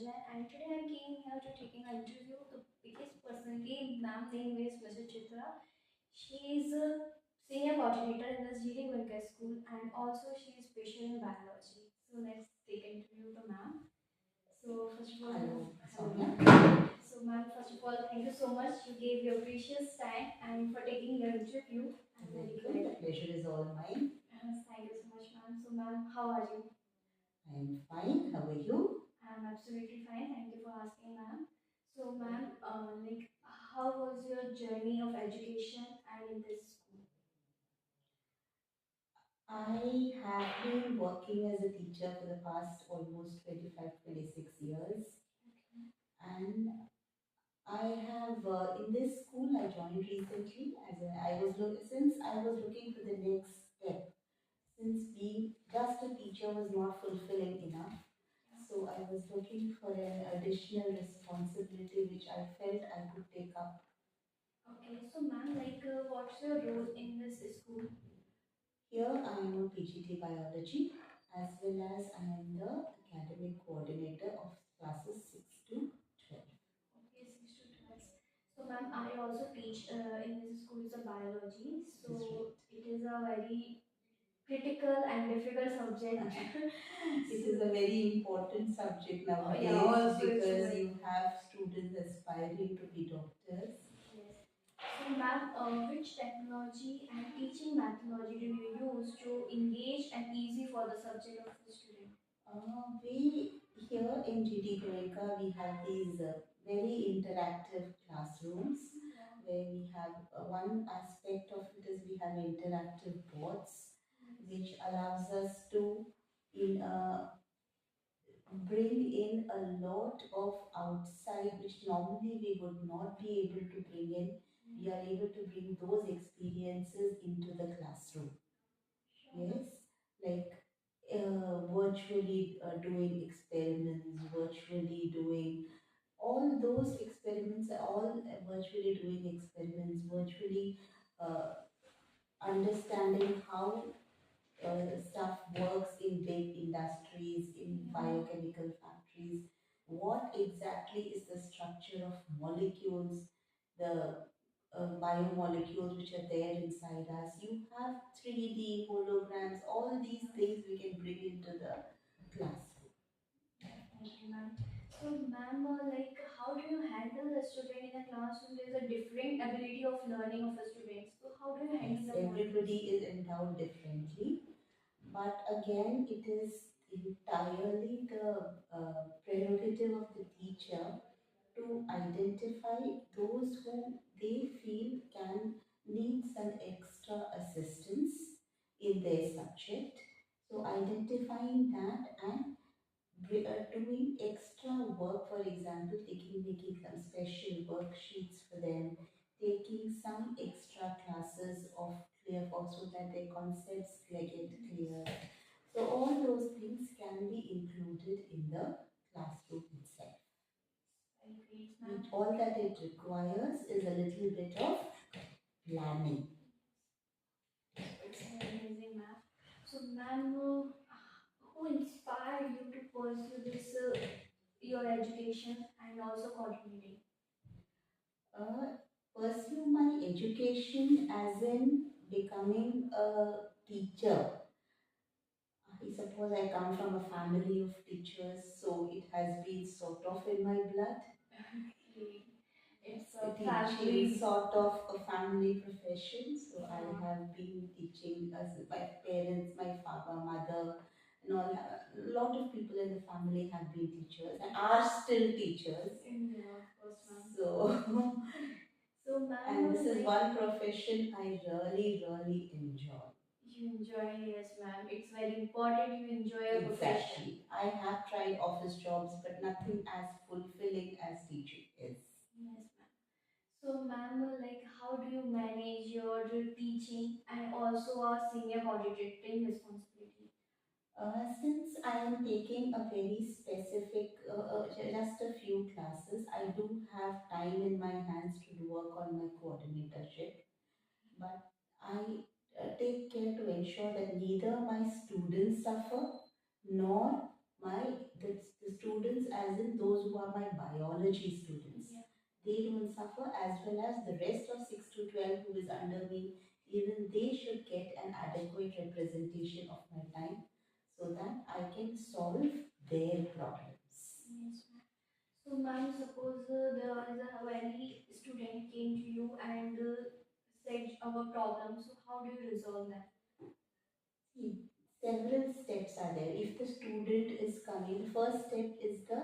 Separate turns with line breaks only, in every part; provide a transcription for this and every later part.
and today I came here to taking an interview. The biggest personality, ma'am name is Mrs. Chitra. She is a senior coordinator in the GD Goenka School, and also she is special in biology. So let's take an interview to ma'am. So first of all,
Hello,
hello
Somya.
ma'am. So ma'am, first of all, thank you so much. You gave your precious time and for taking your interview. I'm very
Welcome. The
glad.
pleasure is all mine.
Thank you so much, ma'am. So ma'am, how are you?
I am fine. How are you?
I'm absolutely fine. Thank you for asking, ma'am. So, ma'am, how was your journey of education and in this school?
I have been working as a teacher for the past almost 25, 26 years. And I have, in this school, I joined recently since I was looking for the next step. Since being just a teacher was not fulfilling enough. So I was looking for an additional responsibility which I felt I could take up.
Okay, so, ma'am, what's your role in this school?
Here I am a PGT biology as well as I am the academic coordinator of classes 6 to 12.
Okay, 6 to 12. So, ma'am, I also teach in this school is a biology. So, it is a very critical and difficult subject.
It is a very important subject nowadays,
yeah, also
because you have students aspiring to be doctors.
Yes. So, ma'am, which technology and teaching methodology do you use to engage and easy for the subject of the student?
We here in GD Goenka we have these very interactive classrooms where we have one aspect of it is we have interactive boards which allows us to in bring in a lot of outside which normally we would not be able to bring in. We are able to bring those experiences into the classroom. Yes, like virtually doing experiments, virtually doing all those experiments, all virtually doing experiments, virtually uh, understanding how stuff works in big industries, in biochemical factories. What exactly is the structure of molecules, the biomolecules which are there inside us? You have 3D holograms, all these things we can bring into the classroom.
Thank you, ma'am. So, ma'am, how do you handle the student in a classroom? There's a different ability of learning of a student. So, how do you
Yes,
handle the
everybody is endowed differently, but again, it is entirely the prerogative of the teacher to identify those who they feel can need some extra assistance in their subject. So identifying that and doing extra work, for example, making some special worksheets for them, taking some extra classes of clear for so that their concepts get clear. So all those things can be included in the classroom itself. All that it requires is a little bit of planning.
It's amazing, ma'am. So, ma'am, who inspired you to pursue this your education and also coordinating?
Uh, pursue my education as in becoming a teacher. I suppose I come from a family of teachers, so it has been sort of in my blood.
Okay. It's
A
a
teaching
family.
sort of a family profession. So I
Yeah.
have been teaching as my parents, my father, mother, and all. A lot of people in the family have been teachers and are still teachers.
Yeah, of course, ma'am.
So,
So, ma'am,
and this is one profession I really enjoy.
You enjoy, yes, ma'am. It's very important you enjoy your profession.
Exactly. I have tried office jobs, but nothing as fulfilling as teaching is.
Yes, ma'am. So, ma'am, how do you manage your teaching and also a senior coordinating responsibility?
Since I am taking a very specific, just a few classes, I do have time in my hands to work on my coordinatorship. But I take care to ensure that neither my students suffer nor my the students, as in those who are my biology students,
Yeah.
they don't suffer, as well as the rest of 6 to 12 who is under me, even they should get an adequate representation of my time so that I can solve their problems.
Yes, ma'am. So, ma'am, suppose there is a very student came to you and said our problem. So, how do you resolve that?
See, several steps are there. If the student is coming, the first step is the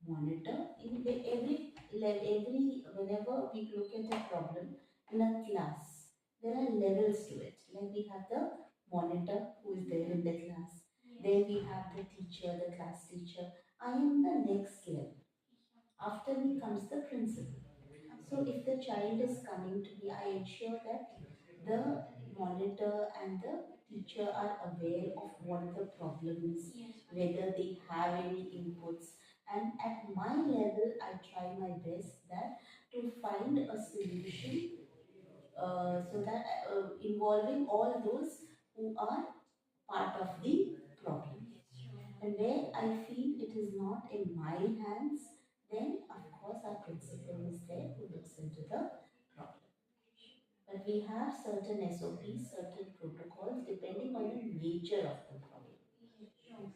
monitor. In every whenever we look at a problem in a class, there are levels to it. Like we have the monitor who is there in the class. Then we have the teacher, the class teacher. I am the next level. After me comes the principal. So if the child is coming to me, I ensure that the monitor and the teacher are aware of what the problem is, whether they have any inputs. And at my level, I try my best that to find a solution so that involving all those who are part of the problem. And where I feel it is not in my hands, then of course our principal is there who looks into the problem. But we have certain SOPs, certain protocols depending on the nature of the problem.
Sure.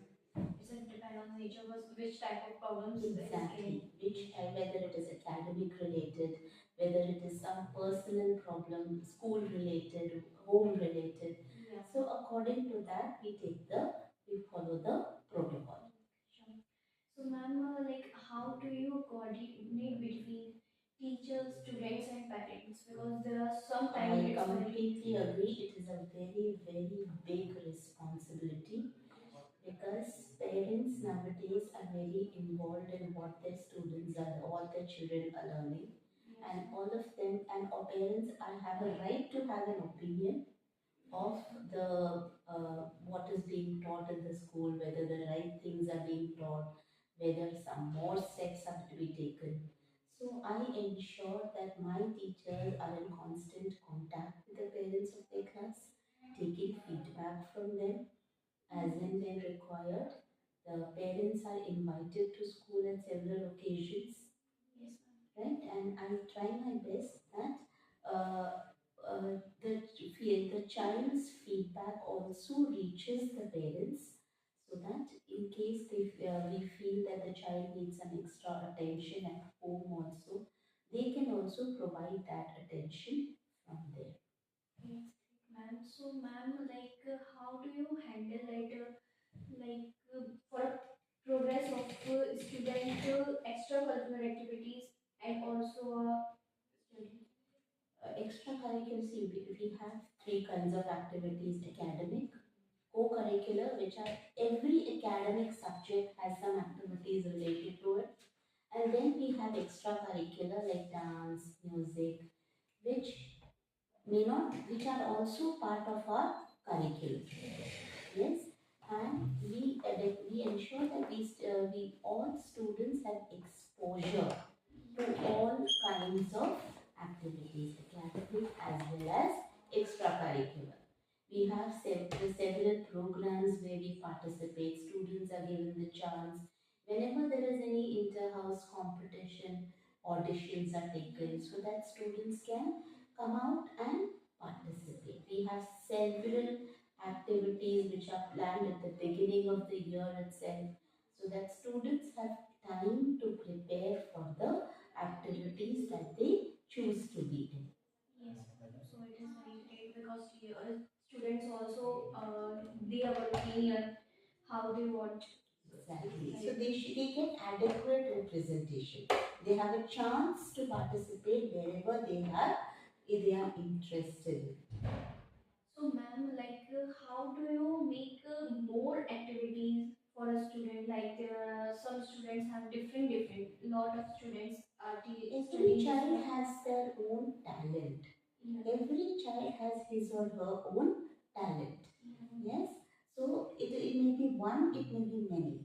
It's a depend on nature was which type of problems
Exactly. Which type, whether it is academic related, whether it is some personal problem, school related, home related.
Yeah.
So according to that, we follow the protocol.
Sure. So, ma'am, like, how do you coordinate between teachers, students, and parents? Because there are sometimes
I
it's very
completely agree. It is a very, very big responsibility because parents nowadays are very involved in what their students are, what their children are learning, and all of them, and our parents are, have a right to have an opinion of the what is being taught in the school, whether the right things are being taught, whether some more steps have to be taken. So I ensure that my teachers are in constant contact with the parents of their class, taking feedback from them as and when required. The parents are invited to school on several occasions, right? And I try my best that the child's feedback also reaches the parents, so that in case we feel that the child needs some extra attention at home also, they can also provide that attention from there.
Yes, ma'am. So, ma'am, like, how do you handle for a progress of student extracurricular activities and also study?
Extracurricular, see, we have three kinds of activities: academic, co-curricular, which are every academic subject has some activities related to it, and then we have extracurricular like dance, music, which which are also part of our curriculum. Yes, and we ensure that we all students have exposure to all kinds of activities, academic as well as extracurricular. We have several programs where we participate. Students are given the chance. Whenever there is any inter-house competition, auditions are taken so that students can come out and participate. We have several activities which are planned at the beginning of the year itself so that students have time to prepare for the activities that they choose to be in.
Yes, ma'am. So it is very great because students also they have an opinion how they want.
Exactly. So they get adequate representation. They have a chance to participate wherever they are if they are interested.
So, ma'am, like, how do you make more activities for a student? Like, some students have different. Lot of students are
Every
studying
child
different.
has their own talent.
Yeah.
Every child has his or her own talent. Yes. So it may be one, it may be many.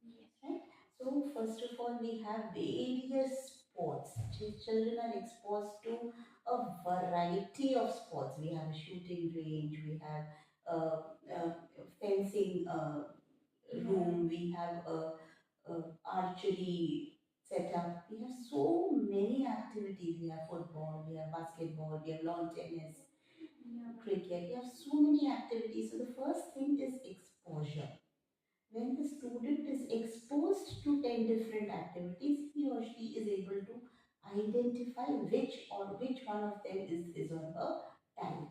Yes.
Right? So first of all, we have various sports. Children are exposed to a variety of sports. We have a shooting range, we have uh, fencing room, we have a archery setup. We have so many activities. We have football, we have basketball, we have lawn tennis,
Yeah.
cricket. We have so many activities. So the first thing is exposure. When the student is exposed to 10 different activities, he or she is able to identify which one of them is on her talent.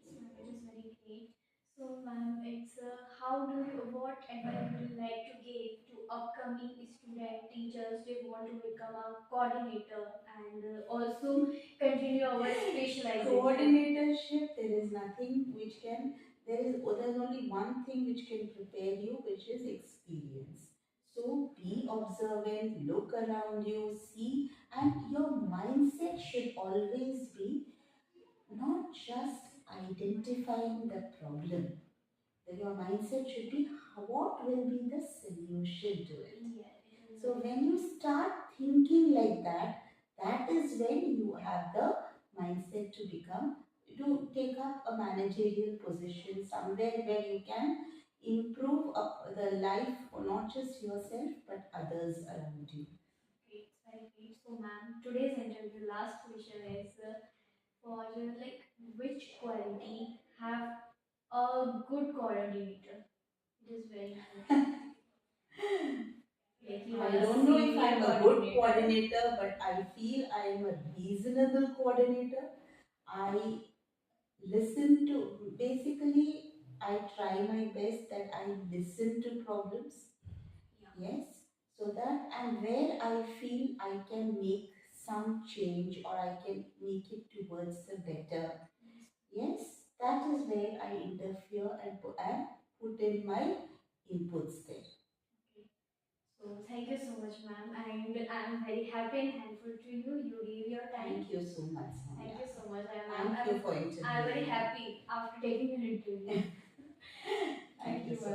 Yes, ma'am, it is very great. So, ma'am, it's how do you, what advice would you like to give to upcoming student teachers? They want to become a coordinator and also continue our specialization.
Coordinatorship, there is nothing which can, there's only one thing which can prepare you, which is experience. So be observant, look around you, see, and your mindset should always be not just identifying the problem. Your mindset should be what will be the solution to it.
Yeah,
So when you start thinking like that, that is when you have the mindset to take up a managerial position somewhere where you can improve the life for not just yourself but others around you.
great, very great. So, ma'am, today's interview last question is for like which quality have a good coordinator? It is very important. Like you are
I
a
don't know if
senior
I'm a good coordinator, but I feel I am a reasonable coordinator. I listen to, basically, I try my best that I listen to problems.
Yeah.
Yes. So that, and where I feel I can make some change or I can make it towards the better. Yes, that is where I interfere and put in my inputs there.
Okay. So thank you so much, ma'am, and I'm very happy and thankful to you. You gave your time.
Thank you so much,
Thank
Somya.
you so much.
Thank you for interviewing
I'm very
me.
happy after taking your interview.
Thank you so